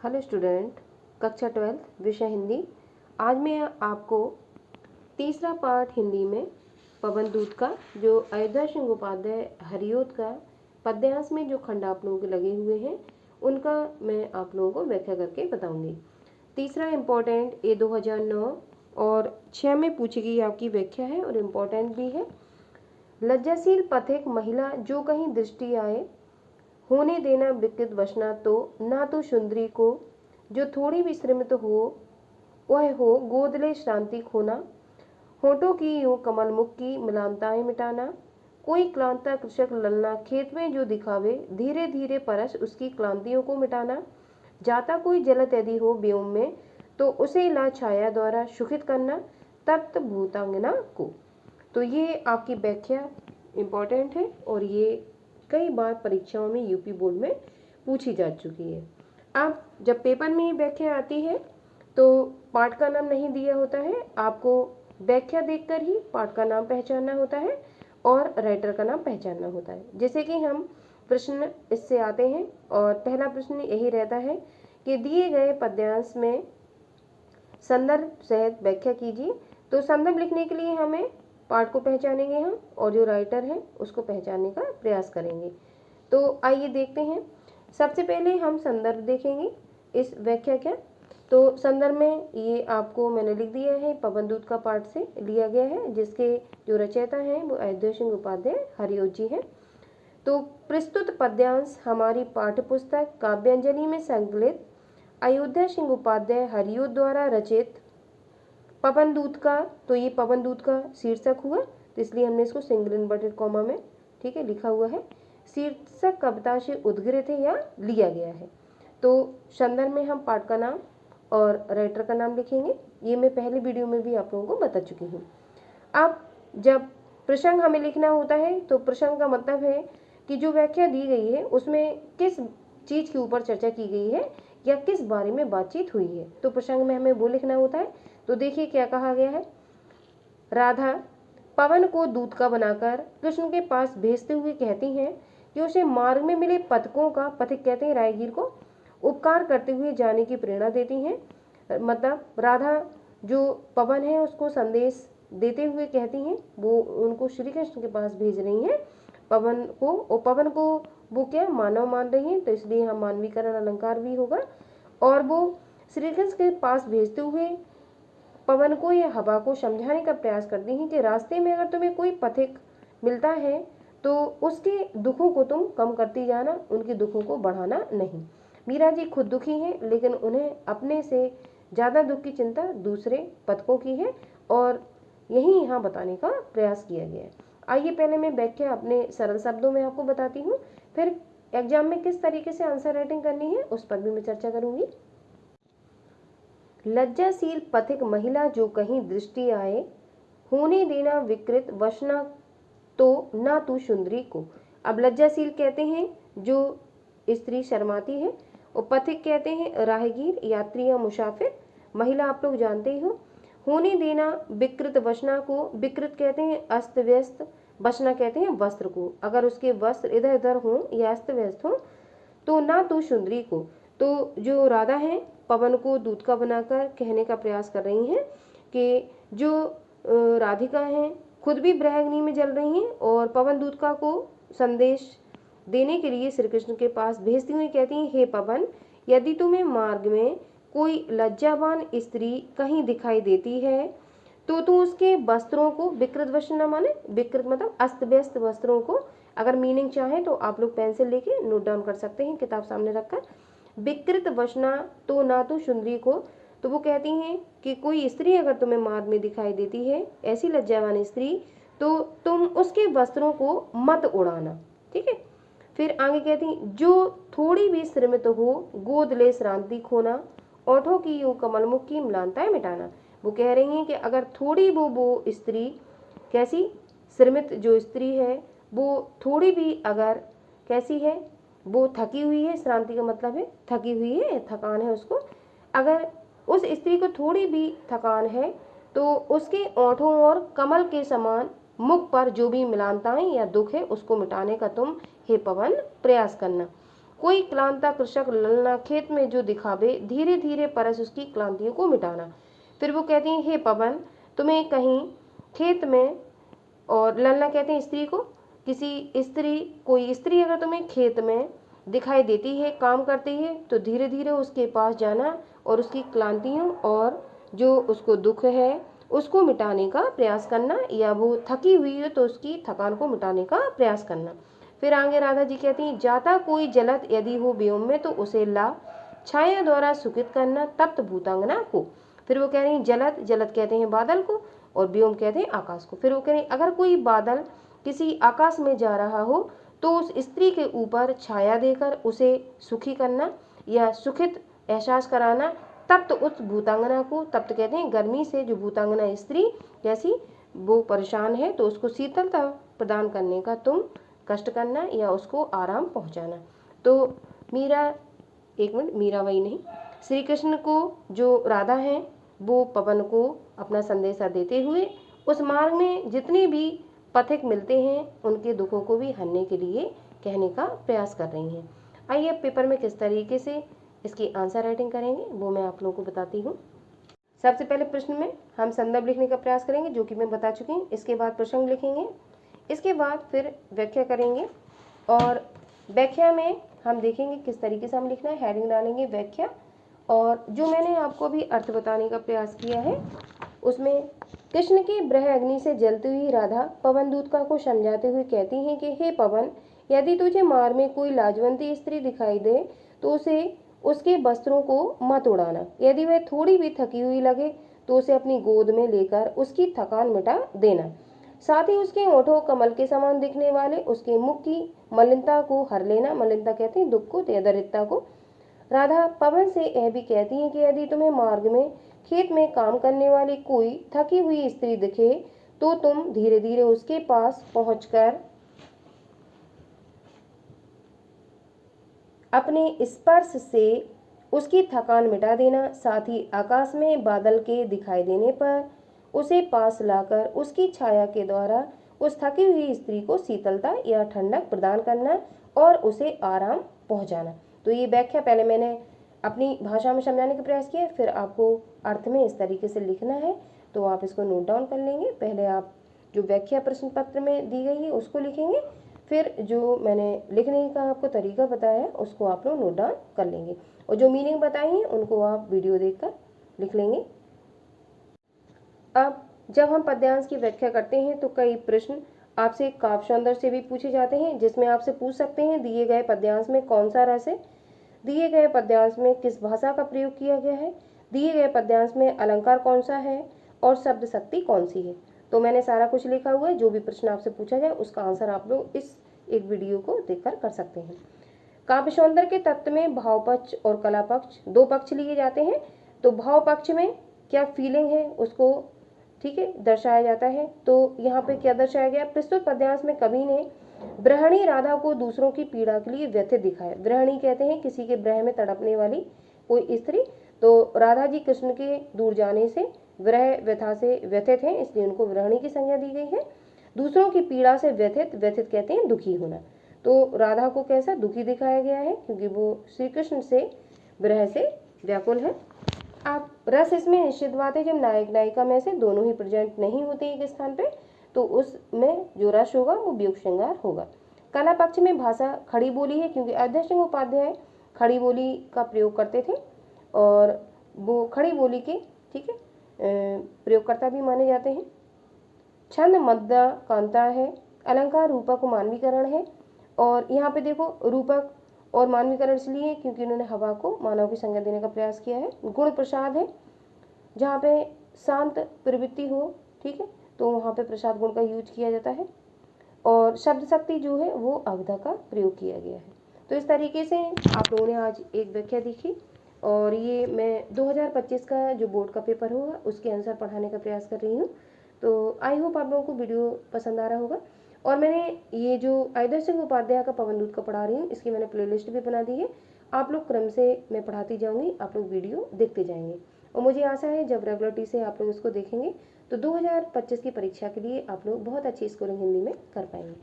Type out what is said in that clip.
Hello student, कक्षा 12 विषय हिंदी। आज मैं आपको तीसरा पार्ट हिंदी में पवन दूत का, जो अयोध्या सिंह उपाध्याय हरिओद का पद्यांश में जो खंड आप लोगों के लगे हुए हैं उनका मैं आप लोगों को व्याख्या करके बताऊंगी। तीसरा इम्पोर्टेंट ये 2009 और 6 में पूछी गई आपकी व्याख्या है और इम्पोर्टेंट भी है। लज्जाशील पथिक महिला जो कहीं दृष्टि आए, होने देना विकृत वसना तो ना तो सुंदरी को, जो थोड़ी भी श्रमित हो वह हो गोदले श्रांति खोना, होठों की यूं कमल मुख की मिलानताएं मिटाना, कोई क्लांता कृषक ललना खेत में जो दिखावे, धीरे धीरे परस उसकी क्लांतियों को मिटाना, जाता कोई जलत यदि हो व्योम में तो उसे ला छाया द्वारा सुखित करना, तप्त भूतांगना को। तो ये आपकी व्याख्या इम्पोर्टेंट है और ये कई बार परीक्षाओं में यूपी बोर्ड में पूछी जा चुकी है। अब जब पेपर में व्याख्या आती है तो पाठ का नाम नहीं दिया होता है, आपको व्याख्या देखकर ही पाठ का नाम पहचानना होता है और राइटर का नाम पहचानना होता है। जैसे कि हम प्रश्न इससे आते हैं और पहला प्रश्न यही रहता है कि दिए गए पद्यांश में संदर्भ सहित व्याख्या कीजिए। तो संदर्भ लिखने के लिए हमें पाठ को पहचानेंगे हम और जो राइटर है उसको पहचानने का प्रयास करेंगे। तो आइए देखते हैं। सबसे पहले हम संदर्भ देखेंगे इस व्याख्या का। तो संदर्भ में ये आपको मैंने लिख दिया है, पवन दूत का पाठ से लिया गया है, जिसके जो रचयिता हैं वो अयोध्या सिंह उपाध्याय हरिओद जी हैं। तो प्रस्तुत पद्यांश हमारी पाठ्यपुस्तक काव्यांजलि में संकलित अयोध्या सिंह उपाध्याय हरिओद द्वारा रचित पवन दूत का, तो ये पवन दूत का शीर्षक हुआ, तो इसलिए हमने इसको सिंगल इन्वर्टेड कॉमा में ठीक है लिखा हुआ है। शीर्षक कविता से उद्गृत है या लिया गया है। तो संदर्भ में हम पाठ का नाम और राइटर का नाम लिखेंगे। ये मैं पहले वीडियो में भी आप लोगों को बता चुकी हूँ। अब जब प्रसंग हमें लिखना होता है तो प्रसंग का मतलब है कि जो व्याख्या दी गई है उसमें किस चीज़ के ऊपर चर्चा की गई है या किस बारे में बातचीत हुई है। तो प्रसंग में हमें वो लिखना होता है। तो देखिए क्या कहा गया है। राधा पवन को दूत का बनाकर कृष्ण के पास भेजते हुए कहती हैं कि उसे मार्ग में मिले पथिकों का, पथिक कहते हैं राहगीर को, उपकार करते हुए जाने की प्रेरणा देती हैं। मतलब राधा जो पवन है उसको संदेश देते हुए कहती हैं, वो उनको श्री कृष्ण के पास भेज रही हैं पवन को, और पवन को वो क्या मानव मान रही हैं, तो इसलिए यहाँ मानवीकरण अलंकार भी होगा। और वो श्री कृष्ण के पास भेजते हुए पवन को या हवा को समझाने का प्रयास करती हैं कि रास्ते में अगर तुम्हें कोई पथिक मिलता है तो उसके दुखों को तुम कम करती जाना, उनके दुखों को बढ़ाना नहीं। मीरा जी खुद दुखी हैं लेकिन उन्हें अपने से ज़्यादा दुख की चिंता दूसरे पथिकों की है और यही यहाँ बताने का प्रयास किया गया है। आइए पहले मैं व्याख्या अपने सरल शब्दों में आपको बताती हूँ, फिर एग्जाम में किस तरीके से आंसर राइटिंग करनी है उस पर भी मैं चर्चा करूँगी। लज्जाशील पथिक महिला जो कहीं दृष्टि आए, होने देना विकृत वसना तो ना तू सुंदरी को। अब लज्जाशील कहते हैं जो स्त्री शर्माती है, और पथिक कहते हैं राहगीर, यात्री या मुसाफिर। महिला आप लोग जानते ही हो। होने देना विकृत वसना को, विकृत कहते हैं अस्त व्यस्त, वसना कहते हैं वस्त्र को। अगर उसके वस्त्र इधर उधर हों या अस्त व्यस्त हों तो ना तू सुंदरी को। तो जो राधा है पवन को दूत का बनाकर कहने का प्रयास कर रही हैं कि जो राधिका हैं खुद भी ब्रह्माग्नि में जल रही हैं और पवन दूत का को संदेश देने के लिए श्री कृष्ण के पास भेजती हुई कहती हैं, हे पवन, यदि तुम्हें मार्ग में कोई लज्जावान स्त्री कहीं दिखाई देती है तो तू उसके वस्त्रों को, विकृत वस्त्र न माने, विकृत मतलब अस्त व्यस्त वस्त्रों को, अगर मीनिंग चाहे तो आप लोग पेंसिल लेके नोट डाउन कर सकते हैं किताब सामने रखकर। विकृत वसना तो ना तो सुंदरी को, तो वो कहती हैं कि कोई स्त्री अगर तुम्हें मार्ग में दिखाई देती है, ऐसी लज्जावान स्त्री, तो तुम उसके वस्त्रों को मत उड़ाना। ठीक है। फिर आगे कहती हैं, जो थोड़ी भी श्रमित हो गोद ले श्रांति खोना, ओठों की यूं कमल मुख की म्लानताएं मिटाना। वो कह रही हैं कि अगर थोड़ी वो स्त्री कैसी, श्रमित जो स्त्री है वो थोड़ी भी अगर कैसी है, वो थकी हुई है, श्रांति का मतलब है थकी हुई है, थकान है उसको, अगर उस स्त्री को थोड़ी भी थकान है तो उसके ओठों और कमल के समान मुख पर जो भी मिलानताएं या दुख है उसको मिटाने का तुम हे पवन प्रयास करना। कोई क्लांता कृषक ललना खेत में जो दिखावे, धीरे धीरे परस उसकी क्लांतियों को मिटाना। फिर वो कहती हैं, हे पवन, तुम्हें कहीं खेत में, और ललना कहते हैं स्त्री को, किसी स्त्री, कोई स्त्री अगर तुम्हें खेत में दिखाई देती है काम करती है, तो धीरे धीरे उसके पास जाना और उसकी क्लांतियों और जो उसको दुख है उसको मिटाने का प्रयास करना, या वो थकी हुई है तो उसकी थकान को मिटाने का प्रयास करना। फिर आगे राधा जी कहती हैं, जाता कोई जलत यदि हो व्योम में, तो उसे ला छाया द्वारा सुखित करना तप्त भूतांगना को। फिर वो कह रही हैं, जलत, जलत कहते हैं बादल को, और व्योम कहते हैं आकाश को। फिर वो कह रही हैं, अगर कोई बादल किसी आकाश में जा रहा हो तो उस स्त्री के ऊपर छाया देकर उसे सुखी करना या सुखित एहसास कराना। तप्त उस भूतांगना को, तप्त कहते हैं गर्मी से जो भूतांगना स्त्री जैसी वो परेशान है, तो उसको शीतलता प्रदान करने का तुम कष्ट करना या उसको आराम पहुंचाना। तो मीरा, एक मिनट, मीराबाई नहीं, श्री कृष्ण को जो राधा है वो पवन को अपना संदेशा देते हुए उस मार्ग में जितने भी पथिक मिलते हैं उनके दुखों को भी हरने के लिए कहने का प्रयास कर रही हैं। आइए अब पेपर में किस तरीके से इसकी आंसर राइटिंग करेंगे वो मैं आप लोगों को बताती हूँ। सबसे पहले प्रश्न में हम संदर्भ लिखने का प्रयास करेंगे, जो कि मैं बता चुकी हूँ। इसके बाद प्रसंग लिखेंगे, इसके बाद फिर व्याख्या करेंगे, और व्याख्या में हम देखेंगे किस तरीके से हम लिखना है। हेडिंग डालेंगे व्याख्या, और जो मैंने आपको भी अर्थ बताने का प्रयास किया है उसमें कृष्ण की ब्रह अग्नि से जलती हुई राधा पवन दूत को समझाते हुए कहती हैं कि हे पवन, यदि तुझे मार्ग में कोई लाजवंती स्त्री दिखाई दे तो उसे उसके वस्त्रों को मत उड़ाना। यदि वह थोड़ी भी थकी हुई लगे तो उसे अपनी गोद में लेकर उसकी थकान मिटा देना। साथ ही उसके ओठों कमल के समान दिखने वाले उसके मुख की मलिनता को हर लेना। मलिनता कहते हैं दुख को, दरिद्रता को। राधा पवन से यह भी कहती हैं कि यदि तुम्हें मार्ग में खेत में काम करने वाली कोई थकी हुई स्त्री दिखे तो तुम धीरे धीरे उसके पास पहुंचकर अपने स्पर्श से उसकी थकान मिटा देना। साथ ही आकाश में बादल के दिखाई देने पर उसे पास लाकर उसकी छाया के द्वारा उस थकी हुई स्त्री को शीतलता या ठंडक प्रदान करना और उसे आराम पहुंचाना। तो ये व्याख्या पहले मैंने अपनी भाषा में समझाने का प्रयास किया, फिर आपको अर्थ में इस तरीके से लिखना है, तो आप इसको नोट डाउन कर लेंगे। पहले आप जो व्याख्या प्रश्न पत्र में दी गई है उसको लिखेंगे, फिर जो मैंने लिखने का आपको तरीका बताया है उसको आप लोग नोट डाउन कर लेंगे, और जो मीनिंग बताई है उनको आप वीडियो देखकर लिख लेंगे। अब जब हम पद्यांश की व्याख्या करते हैं तो कई प्रश्न आपसे काव्य सौंदर्य से भी पूछे जाते हैं, जिसमें आपसे पूछ सकते हैं दिए गए पद्यांश में कौन सा रस है, दिए गए पद्यांश में किस भाषा का प्रयोग किया गया है, दिए गए पद्यांश में अलंकार कौन सा है और शब्द शक्ति कौन सी है। तो मैंने सारा कुछ लिखा हुआ है, जो भी प्रश्न आपसे पूछा जाए उसका आंसर आप लोग इस एक वीडियो को देखकर कर सकते हैं। काव्य सौंदर्य के तत्व में भाव पक्ष और कला पक्ष दो पक्ष लिए जाते हैं। तो भाव पक्ष में क्या फीलिंग है उसको ठीक है दर्शाया जाता है। तो यहाँ पे क्या दर्शाया गया, प्रस्तुत पद्यांश में कवि ने ब्रहणी राधा को दूसरों की पीड़ा के लिए व्यथित दिखाया। ब्रहणी कहते हैं किसी के ब्रह में तड़पने वाली कोई स्त्री। तो राधा जी कृष्ण के दूर जाने से विरह व्यथा से व्यथित हैं, इसलिए उनको ब्रहणी की संज्ञा दी गई है। दूसरों की पीड़ा से व्यथित, व्यथित कहते हैं दुखी होना। तो राधा को कैसा दुखी दिखाया गया है, क्योंकि वो श्री कृष्ण से विरह से व्याकुल है। आप रस इसमें निश्चित बात है, जब नायक नायिका में से दोनों ही प्रेजेंट नहीं होते एक स्थान पे तो उसमें जो रस होगा वो वियोग श्रृंगार होगा। कला पक्ष में भाषा खड़ी बोली है, क्योंकि अयोध्या सिंह उपाध्याय खड़ी बोली का प्रयोग करते थे और वो खड़ी बोली के ठीक है प्रयोगकर्ता भी माने जाते हैं। छंद मद्दा कांता है, अलंकार रूपक मानवीकरण है। और यहाँ पे देखो रूपक और मानवीकरण इसलिए क्योंकि उन्होंने हवा को मानव की संज्ञा देने का प्रयास किया है। गुण प्रसाद है, जहाँ पे शांत प्रवृत्ति हो ठीक है तो वहाँ पे प्रसाद गुण का यूज किया जाता है। और शब्द शक्ति जो है वो अवधा का प्रयोग किया गया है। तो इस तरीके से आप लोगों ने आज एक व्याख्या देखी, और ये मैं 2025 का जो बोर्ड का पेपर होगा उसके अनुसार पढ़ाने का प्रयास कर रही हूँ। तो आई होप आप लोगों को वीडियो पसंद आ रहा होगा। और मैंने ये जो अयोध्या सिंह उपाध्याय का पवन दूत का पढ़ा रही हूँ इसकी मैंने प्लेलिस्ट भी बना दी है। आप लोग क्रम से मैं पढ़ाती जाऊँगी, आप लोग वीडियो देखते जाएंगे, और मुझे आशा है जब रेगुलरिटी से आप लोग इसको देखेंगे तो 2025 की परीक्षा के लिए आप लोग बहुत अच्छी स्कोरिंग हिंदी में कर पाएंगे।